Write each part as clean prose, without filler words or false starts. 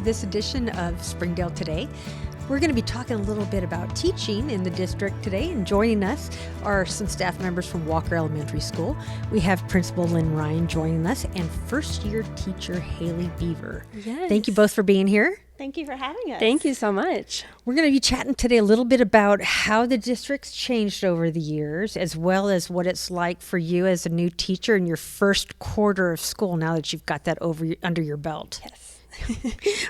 this edition of Springdale Today. We're going to be talking a little bit about teaching in the district today, and joining us are some staff members from Walker Elementary School. We have Principal Lynn Ryan joining us and first-year teacher Haley Beaver. Yes. Thank you both for being here. Thank you for having us. Thank you so much. We're going to be chatting today a little bit about how the district's changed over the years, as well as what it's like for you as a new teacher in your first quarter of school now that you've got that under your belt. Yes.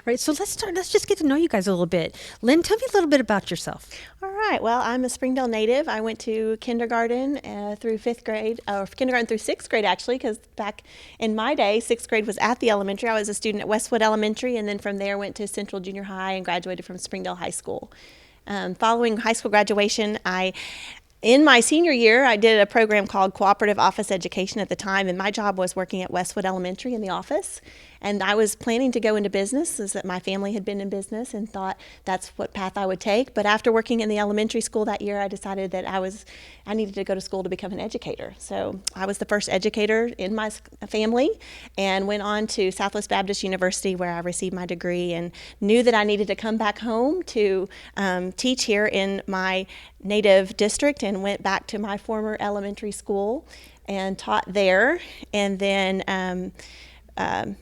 Right, so let's start. Let's just get to know you guys a little bit. Lynn, tell me a little bit about yourself. All right. Well, I'm a Springdale native. I went to kindergarten through fifth grade, or kindergarten through sixth grade, actually, because back in my day, sixth grade was at the elementary. I was a student at Westwood Elementary, and then from there went to Central Junior High and graduated from Springdale High School. Following high school graduation, in my senior year, I did a program called Cooperative Office Education at the time, and my job was working at Westwood Elementary in the office. And I was planning to go into business, as that my family had been in business, and thought that's what path I would take. But after working in the elementary school that year, I decided that I needed to go to school to become an educator. So I was the first educator in my family, and went on to Southwest Baptist University, where I received my degree, and knew that I needed to come back home to teach here in my native district, and went back to my former elementary school and taught there. And then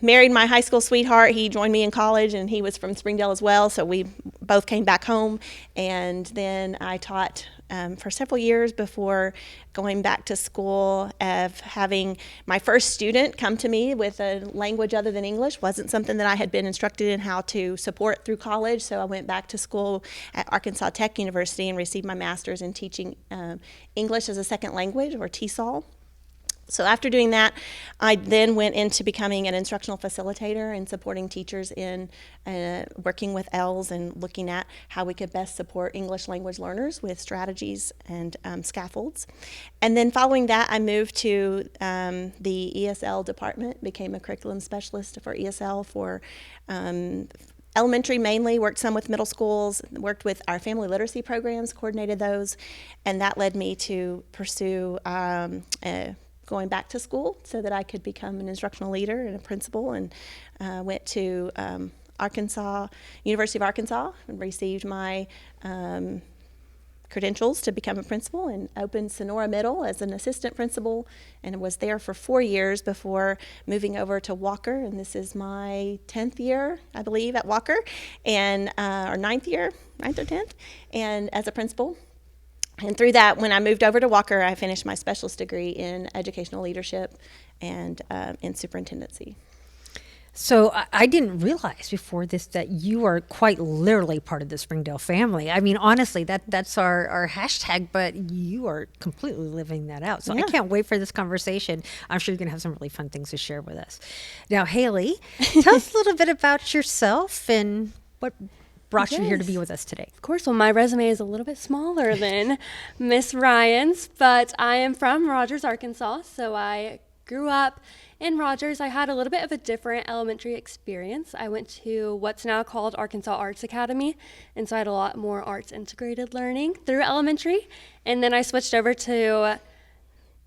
married my high school sweetheart. He joined me in college, and he was from Springdale as well, so we both came back home. And then I taught for several years before going back to school, of having my first student come to me with a language other than English. Wasn't something that I had been instructed in how to support through college, so I went back to school at Arkansas Tech University and received my master's in teaching English as a second language, or TESOL. So after doing that, I then went into becoming an instructional facilitator and supporting teachers in working with ELs and looking at how we could best support English language learners with strategies and scaffolds. And then following that, I moved to the ESL department, became a curriculum specialist for ESL for elementary mainly, worked some with middle schools, worked with our family literacy programs, coordinated those, and that led me to pursue going back to school so that I could become an instructional leader and a principal, and went to University of Arkansas, and received my credentials to become a principal, and opened Sonora Middle as an assistant principal, and was there for 4 years before moving over to Walker. And this is my 10th year, I believe, at Walker, and or 9th or 10th, and as a principal. And through that, when I moved over to Walker, I finished my specialist degree in educational leadership and in superintendency. So I didn't realize before this that you are quite literally part of the Springdale family. I mean, honestly, that's our hashtag, but you are completely living that out. So yeah. I can't wait for this conversation. I'm sure you're going to have some really fun things to share with us. Now, Haley, tell us a little bit about yourself and what brought you here to be with us today. Of course. Well, my resume is a little bit smaller than Miss Ryan's, but I am from Rogers, Arkansas, so I grew up in Rogers. I had a little bit of a different elementary experience. I went to what's now called Arkansas Arts Academy, and so I had a lot more arts integrated learning through elementary, and then I switched over to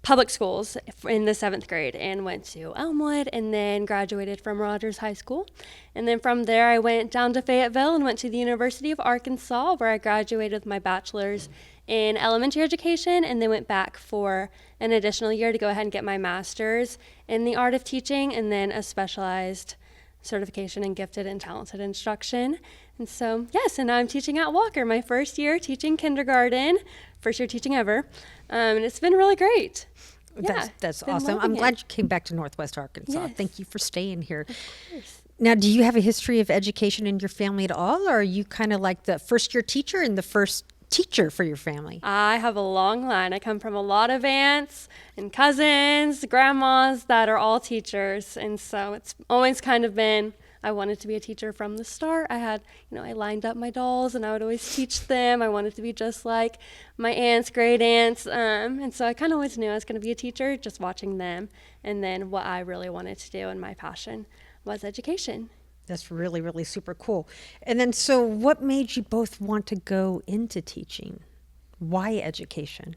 public schools in the 7th grade and went to Elmwood, and then graduated from Rogers High School. And then from there I went down to Fayetteville and went to the University of Arkansas, where I graduated with my bachelor's in elementary education, and then went back for an additional year to go ahead and get my master's in the art of teaching, and then a specialized certification in gifted and talented instruction. And so, yes, and now I'm teaching at Walker, my first year teaching kindergarten, first year teaching ever, and it's been really great. That's awesome. I'm glad you came back to Northwest Arkansas. Yes. Thank you for staying here. Of course. Now, do you have a history of education in your family at all, or are you kind of like the first year teacher and the first teacher for your family? I have a long line. I come from a lot of aunts and cousins, grandmas that are all teachers, and so it's always kind of been, I wanted to be a teacher from the start. I lined up my dolls and I would always teach them. I wanted to be just like my aunts, great aunts, and so I kind of always knew I was going to be a teacher, just watching them. And then what I really wanted to do and my passion was education. That's really, really super cool. And then, so what made you both want to go into teaching? Why education?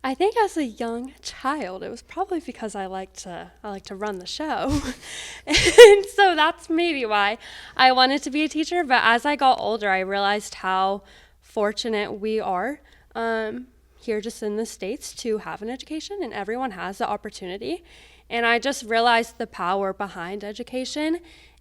I think as a young child, it was probably because I like to run the show. And so that's maybe why I wanted to be a teacher. But as I got older, I realized how fortunate we are here just in the States to have an education, and everyone has the opportunity. And I just realized the power behind education.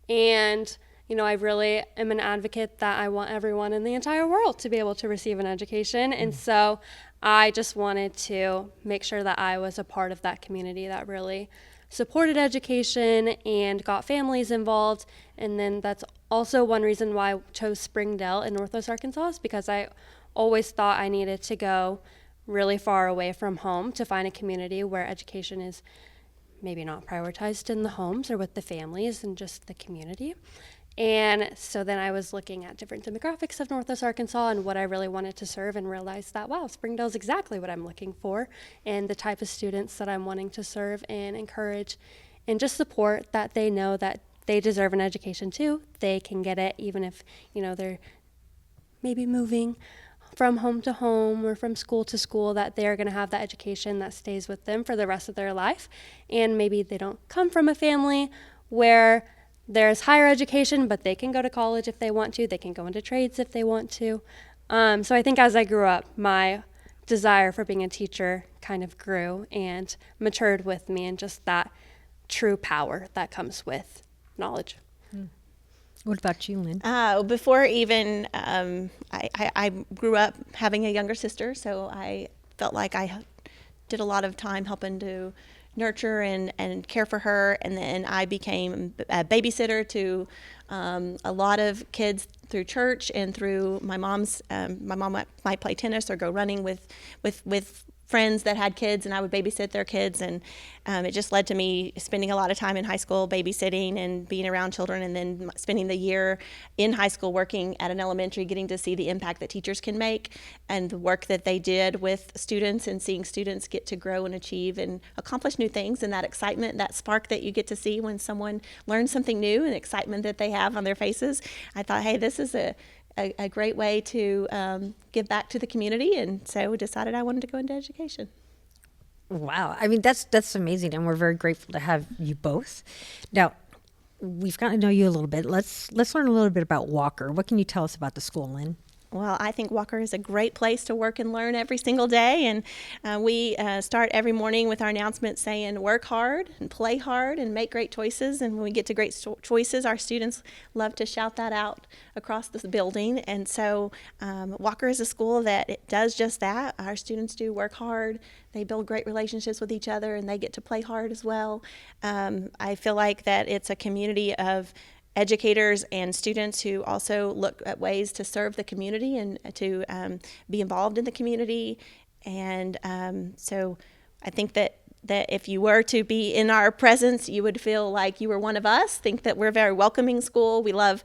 And, I really am an advocate that I want everyone in the entire world to be able to receive an education. And so I just wanted to make sure that I was a part of that community that really supported education and got families involved. And then that's also one reason why I chose Springdale in Northwest Arkansas, is because I always thought I needed to go really far away from home to find a community where education is maybe not prioritized in the homes or with the families and just the community. And so then I was looking at different demographics of Northwest Arkansas and what I really wanted to serve, and realized that, wow, Springdale is exactly what I'm looking for and the type of students that I'm wanting to serve and encourage and just support, that they know that they deserve an education too. They can get it even if, they're maybe moving from home to home or from school to school, that they're going to have that education that stays with them for the rest of their life. And maybe they don't come from a family where there's higher education, but they can go to college if they want to. They can go into trades if they want to. So I think as I grew up, my desire for being a teacher kind of grew and matured with me, and just that true power that comes with knowledge. What about you, Lynn? Before even, I grew up having a younger sister, so I felt like I did a lot of time helping to nurture and care for her. And then I became a babysitter to a lot of kids through church and through my mom's. My mom might play tennis or go running with friends that had kids, and I would babysit their kids. And it just led to me spending a lot of time in high school babysitting and being around children, and then spending the year in high school working at an elementary, getting to see the impact that teachers can make and the work that they did with students, and seeing students get to grow and achieve and accomplish new things, and that excitement, that spark that you get to see when someone learns something new, and excitement that they have on their faces. I thought, hey, this is a great way to give back to the community, and so decided I wanted to go into education. Wow. I mean, that's amazing, and we're very grateful to have you both. Now, we've gotten to know you a little bit. Let's learn a little bit about Walker. What can you tell us about the school, Lynn? Well, I think Walker is a great place to work and learn every single day. And we start every morning with our announcement saying, work hard and play hard and make great choices. And when we get to great choices, our students love to shout that out across the building. And so Walker is a school that it does just that. Our students do work hard. They build great relationships with each other, and they get to play hard as well. I feel like that it's a community of educators and students who also look at ways to serve the community and to be involved in the community. And so I think that if you were to be in our presence, you would feel like you were one of us. Think that we're a very welcoming school. We love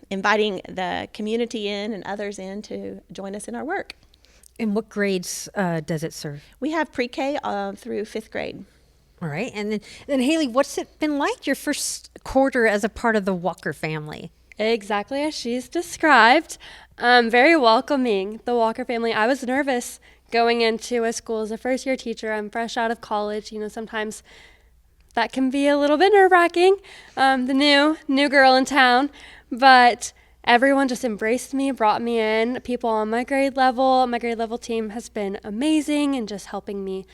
inviting the community in and others in to join us in our work. And what grades does it serve? We have pre-K through 5th grade. All right. And then Haley, what's it been like your first quarter as a part of the Walker family? Exactly as she's described. Very welcoming, the Walker family. I was nervous going into a school as a first-year teacher. I'm fresh out of college. Sometimes that can be a little bit nerve-wracking, the new girl in town. But everyone just embraced me, brought me in. People on my grade level team has been amazing and just helping me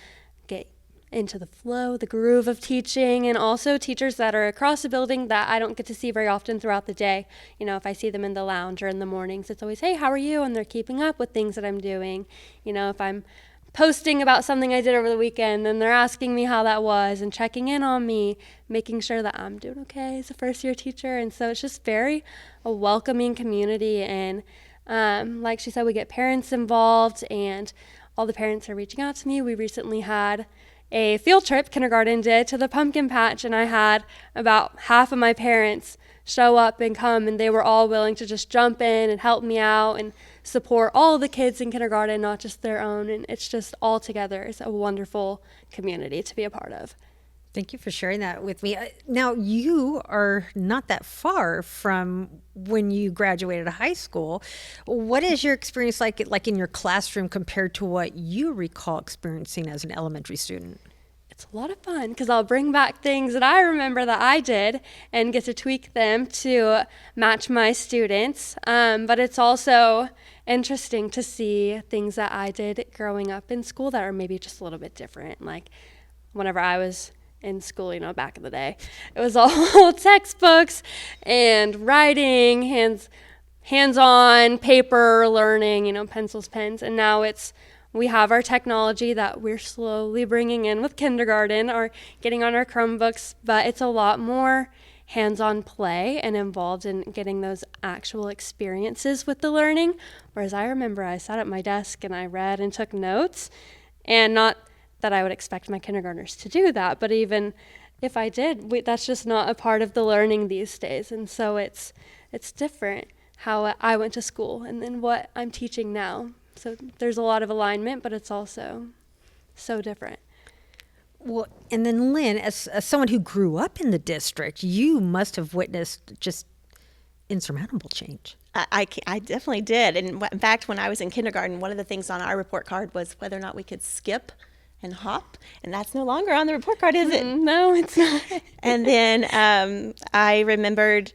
get into the flow, the groove of teaching, and also teachers that are across the building that I don't get to see very often throughout the day. If I see them in the lounge or in the mornings, it's always, hey, how are you? And they're keeping up with things that I'm doing. If I'm posting about something I did over the weekend, then they're asking me how that was and checking in on me, making sure that I'm doing okay as a first-year teacher. And so it's just very a welcoming community. And like she said, we get parents involved, and all the parents are reaching out to me. We recently had a field trip, kindergarten did, to the pumpkin patch, and I had about half of my parents show up and come, and they were all willing to just jump in and help me out and support all the kids in kindergarten, not just their own. And it's just all together. It's a wonderful community to be a part of. Thank you for sharing that with me. Now, you are not that far from when you graduated high school. What is your experience like in your classroom compared to what you recall experiencing as an elementary student? It's a lot of fun because I'll bring back things that I remember that I did and get to tweak them to match my students. But it's also interesting to see things that I did growing up in school that are maybe just a little bit different. Like whenever I was in school, back in the day, it was all textbooks and writing, hands-on paper learning, pencils, pens, and now we have our technology that we're slowly bringing in with kindergarten or getting on our Chromebooks, but it's a lot more hands-on play and involved in getting those actual experiences with the learning. Whereas I remember I sat at my desk and I read and took notes, and not that I would expect my kindergartners to do that, but even if I did, that's just not a part of the learning these days. And so it's different how I went to school and then what I'm teaching now. So there's a lot of alignment, but it's also so different. Well, and then Lynn, as someone who grew up in the district, you must have witnessed just insurmountable change. I definitely did. And in fact, when I was in kindergarten, one of the things on our report card was whether or not we could skip and hop. And that's no longer on the report card, is it? No, it's not. And then I remembered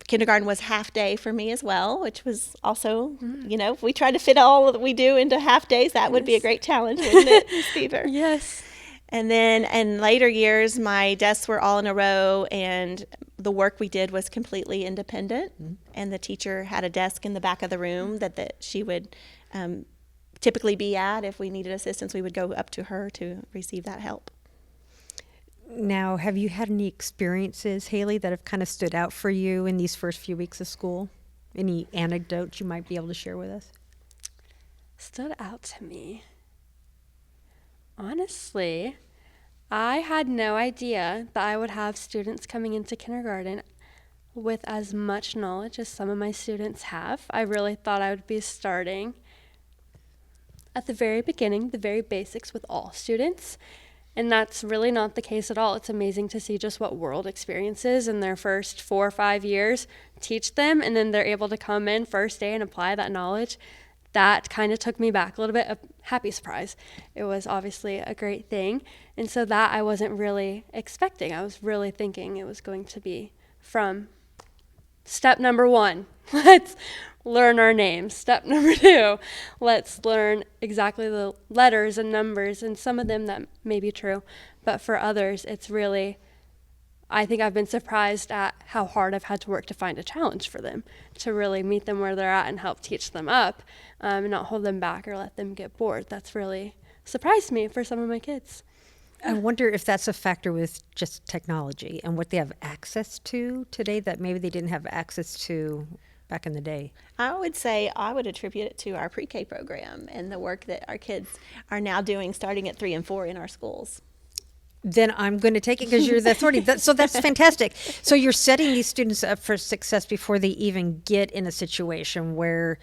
kindergarten was half day for me as well, which was also, if we tried to fit all that we do into half days, that would be a great challenge, wouldn't it, Ms. Beaver? Yes. And then in later years, my desks were all in a row, and the work we did was completely independent. Mm-hmm. And the teacher had a desk in the back of the room that she would typically be at. If we needed assistance, we would go up to her to receive that help. Now, have you had any experiences, Haley, that have kind of stood out for you in these first few weeks of school? Any anecdotes you might be able to share with us? Stood out to me. Honestly, I had no idea that I would have students coming into kindergarten with as much knowledge as some of my students have. I really thought I would be starting at the very beginning, the very basics with all students. And that's really not the case at all. It's amazing to see just what world experiences in their first 4 or 5 years teach them, and then they're able to come in first day and apply that knowledge. That kind of took me back a little bit, a happy surprise. It was obviously a great thing. And so that I wasn't really expecting. I was really thinking it was going to be from step number 1, let's learn our names. Step number 2, let's learn exactly the letters and numbers, and some of them that may be true, but for others, it's really, I think I've been surprised at how hard I've had to work to find a challenge for them, to really meet them where they're at and help teach them up, and not hold them back or let them get bored. That's really surprised me for some of my kids. I wonder if that's a factor with just technology and what they have access to today that maybe they didn't have access to back in the day. I would say I would attribute it to our pre-K program and the work that our kids are now doing starting at 3 and 4 in our schools. Then I'm going to take it because you're the authority. So that's fantastic. So you're setting these students up for success before they even get in a situation where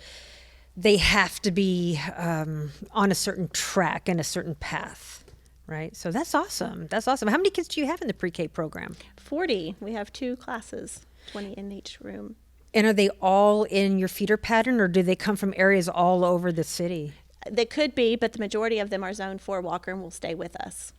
they have to be on a certain track and a certain path, right? So that's awesome. That's awesome. How many kids do you have in the pre-K program? 40. We have 2 classes, 20 in each room. And are they all in your feeder pattern, or do they come from areas all over the city? They could be, but the majority of them are Zone 4 Walker and will stay with us.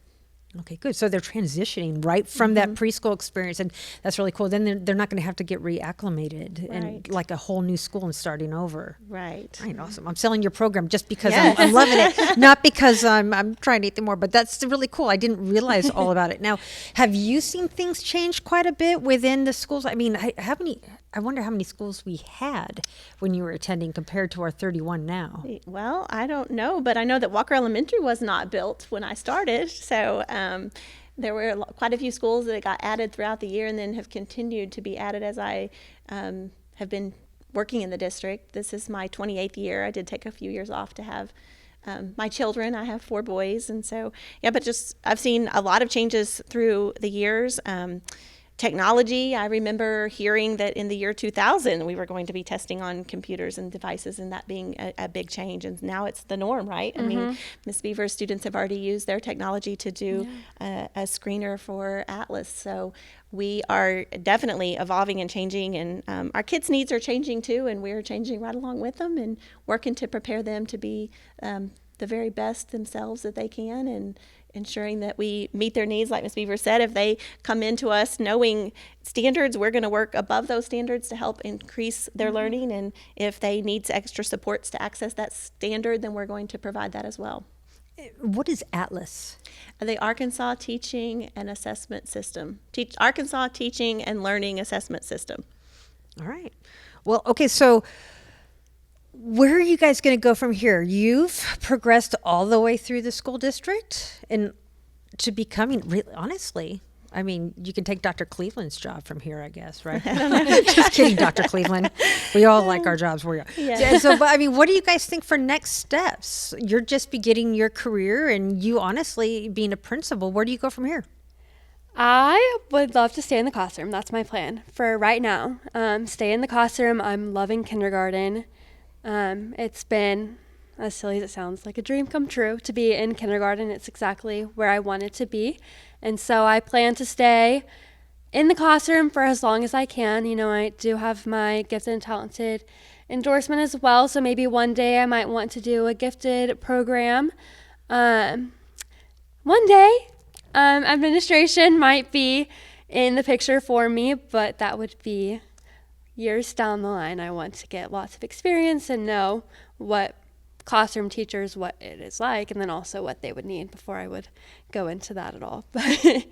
Okay, good. So they're transitioning right from that preschool experience, and that's really cool. Then they're not going to have to get reacclimated and like a whole new school and starting over. Right. Right, awesome. I'm selling your program just because I'm loving it, not because I'm trying to eat them more, but that's really cool. I didn't realize all about it. Now, have you seen things change quite a bit within the schools? I mean, I wonder how many schools we had when you were attending compared to our 31 now. Well, I don't know, but I know that Walker Elementary was not built when I started. So there were quite a few schools that got added throughout the year and then have continued to be added as I have been working in the district. This is my 28th year. I did take a few years off to have my children. I have 4 boys. And so, but just I've seen a lot of changes through the years. technology. I remember hearing that in the year 2000 we were going to be testing on computers and devices, and that being a big change. And now it's the norm, right? I mean, Ms. Beaver's students have already used their technology to do a screener for Atlas. So we are definitely evolving and changing, and our kids' needs are changing too, and we're changing right along with them and working to prepare them to be the very best themselves that they can, and ensuring that we meet their needs. Like Ms. Beaver said, if they come into us knowing standards, we're going to work above those standards to help increase their learning. And if they need extra supports to access that standard, then we're going to provide that as well. What is Atlas? The Arkansas Teaching and Assessment System. Arkansas Teaching and Learning Assessment System. All right. Well, okay, so where are you guys going to go from here? You've progressed all the way through the school district and to becoming, really, honestly, I mean, you can take Dr. Cleveland's job from here, I guess, right? Just kidding, Dr. Cleveland. We all like our jobs. Yeah. So, but I mean, what do you guys think for next steps? You're just beginning your career, and you honestly, being a principal, where do you go from here? I would love to stay in the classroom. That's my plan for right now. Stay in the classroom. I'm loving kindergarten. It's been, as silly as it sounds, like a dream come true to be in kindergarten. It's exactly where I wanted to be. And so I plan to stay in the classroom for as long as I can. You know, I do have my gifted and talented endorsement as well. So maybe one day I might want to do a gifted program. One day, administration might be in the picture for me, but that would be years down the line. I want to get lots of experience and know what classroom teachers, what it is like, and then also what they would need before I would go into that at all. But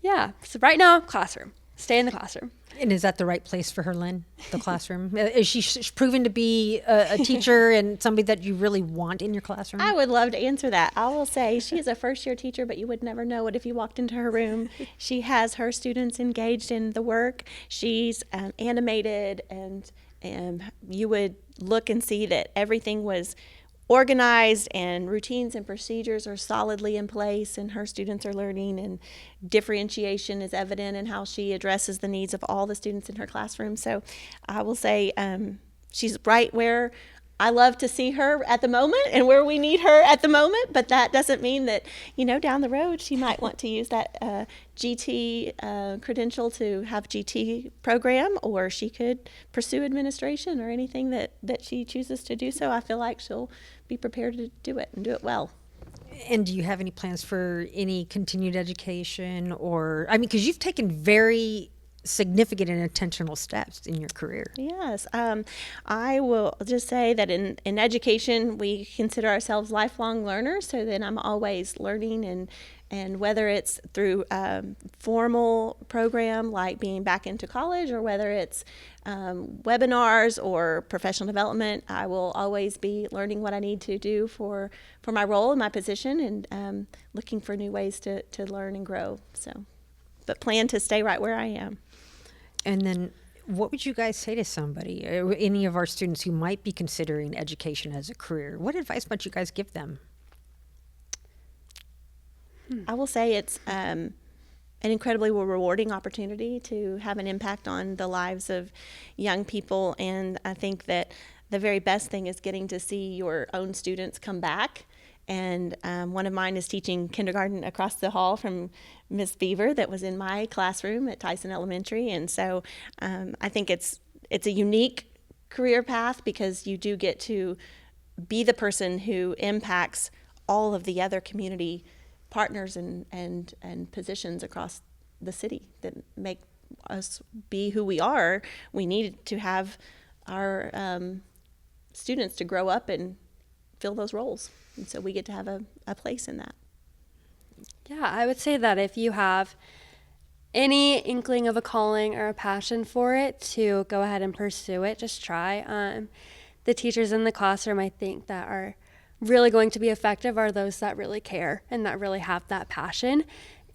yeah, so right now, classroom. Stay in the classroom. And is that the right place for her, Lynn, the classroom? Is she proven to be a teacher and somebody that you really want in your classroom? I would love to answer that. I will say she is a first-year teacher, but you would never know it if you walked into her room. She has her students engaged in the work. She's animated, and you would look and see that everything was organized and routines and procedures are solidly in place, and her students are learning, and differentiation is evident in how she addresses the needs of all the students in her classroom. So I will say she's right where I love to see her at the moment and where we need her at the moment, but that doesn't mean that, you know, down the road she might want to use that GT credential to have GT program, or she could pursue administration or anything that she chooses to do. So I feel like she'll be prepared to do it and do it well. And do you have any plans for any continued education, or, I mean, because you've taken very significant and intentional steps in your career. Yes. I will just say that in education, we consider ourselves lifelong learners, so then I'm always learning, and whether it's through formal program like being back into college, or whether it's webinars or professional development, I will always be learning what I need to do for my role and my position, and looking for new ways to learn and grow. So, but plan to stay right where I am. And then what would you guys say to somebody, any of our students who might be considering education as a career? What advice might you guys give them? I will say it's an incredibly rewarding opportunity to have an impact on the lives of young people, and I think that the very best thing is getting to see your own students come back. And one of mine is teaching kindergarten across the hall from Ms. Beaver that was in my classroom at Tyson Elementary. And so I think it's a unique career path, because you do get to be the person who impacts all of the other community partners and positions across the city that make us be who we are. We need to have our students to grow up and fill those roles. And so we get to have a place in that. Yeah, I would say that if you have any inkling of a calling or a passion for it, to go ahead and pursue it. Just try. The teachers in the classroom, I think, that are really going to be effective are those that really care and that really have that passion.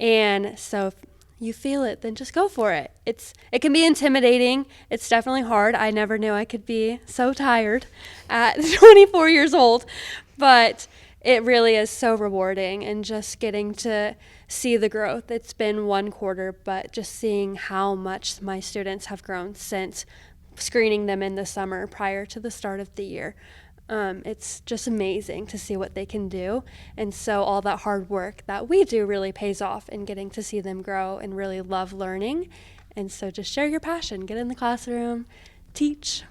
And so if you feel it, then just go for it. It can be intimidating. It's definitely hard. I never knew I could be so tired at 24 years old. But it really is so rewarding, and just getting to see the growth. It's been 1 quarter, but just seeing how much my students have grown since screening them in the summer prior to the start of the year. It's just amazing to see what they can do. And so all that hard work that we do really pays off in getting to see them grow and really love learning. And so just share your passion, get in the classroom, teach.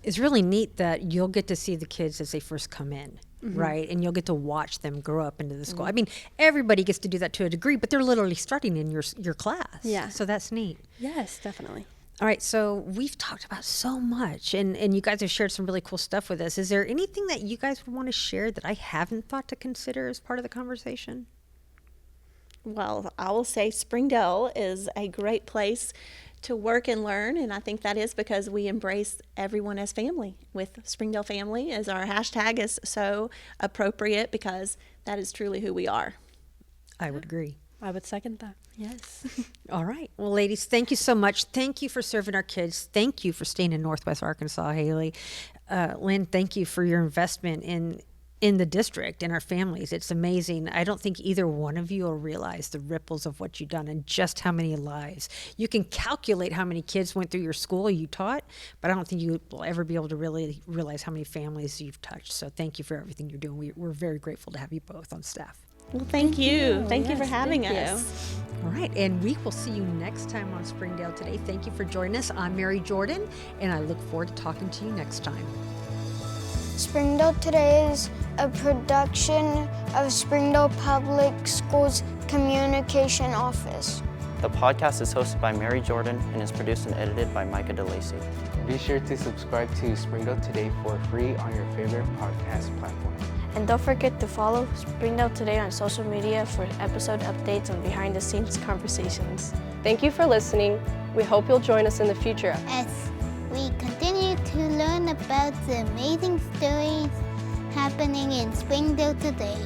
It's really neat that you'll get to see the kids as they first come in. Right. And you'll get to watch them grow up into the school. I mean, everybody gets to do that to a degree, but they're literally starting in your class. Yeah. So that's neat. Yes, definitely. All right. So we've talked about so much, and you guys have shared some really cool stuff with us. Is there anything that you guys would want to share that I haven't thought to consider as part of the conversation? Well, I will say Springdale is a great place to work and learn, and I think that is because we embrace everyone as family. With Springdale Family as our hashtag is so appropriate because that is truly who we are. I would agree. I would second that. Yes. All right. Well, ladies, thank you so much. Thank you for serving our kids. Thank you for staying in Northwest Arkansas, Haley. Lynn, thank you for your investment in the district and our families. It's amazing. I don't think either one of you will realize the ripples of what you've done and just how many lives. You can calculate how many kids went through your school you taught, but I don't think you will ever be able to really realize how many families you've touched. So thank you for everything you're doing. We're very grateful to have you both on staff. Well, thank you. Thank you for Yes, having thank us. All right, and we will see you next time on Springdale Today. Thank you for joining us. I'm Mary Jordan, and I look forward to talking to you next time. Springdale Today is a production of Springdale Public Schools Communication Office. The podcast is hosted by Mary Jordan and is produced and edited by Micah DeLacy. Be sure to subscribe to Springdale Today for free on your favorite podcast platform. And don't forget to follow Springdale Today on social media for episode updates and behind-the-scenes conversations. Thank you for listening. We hope you'll join us in the future. As we continue to learn about the amazing stories happening in Springdale today.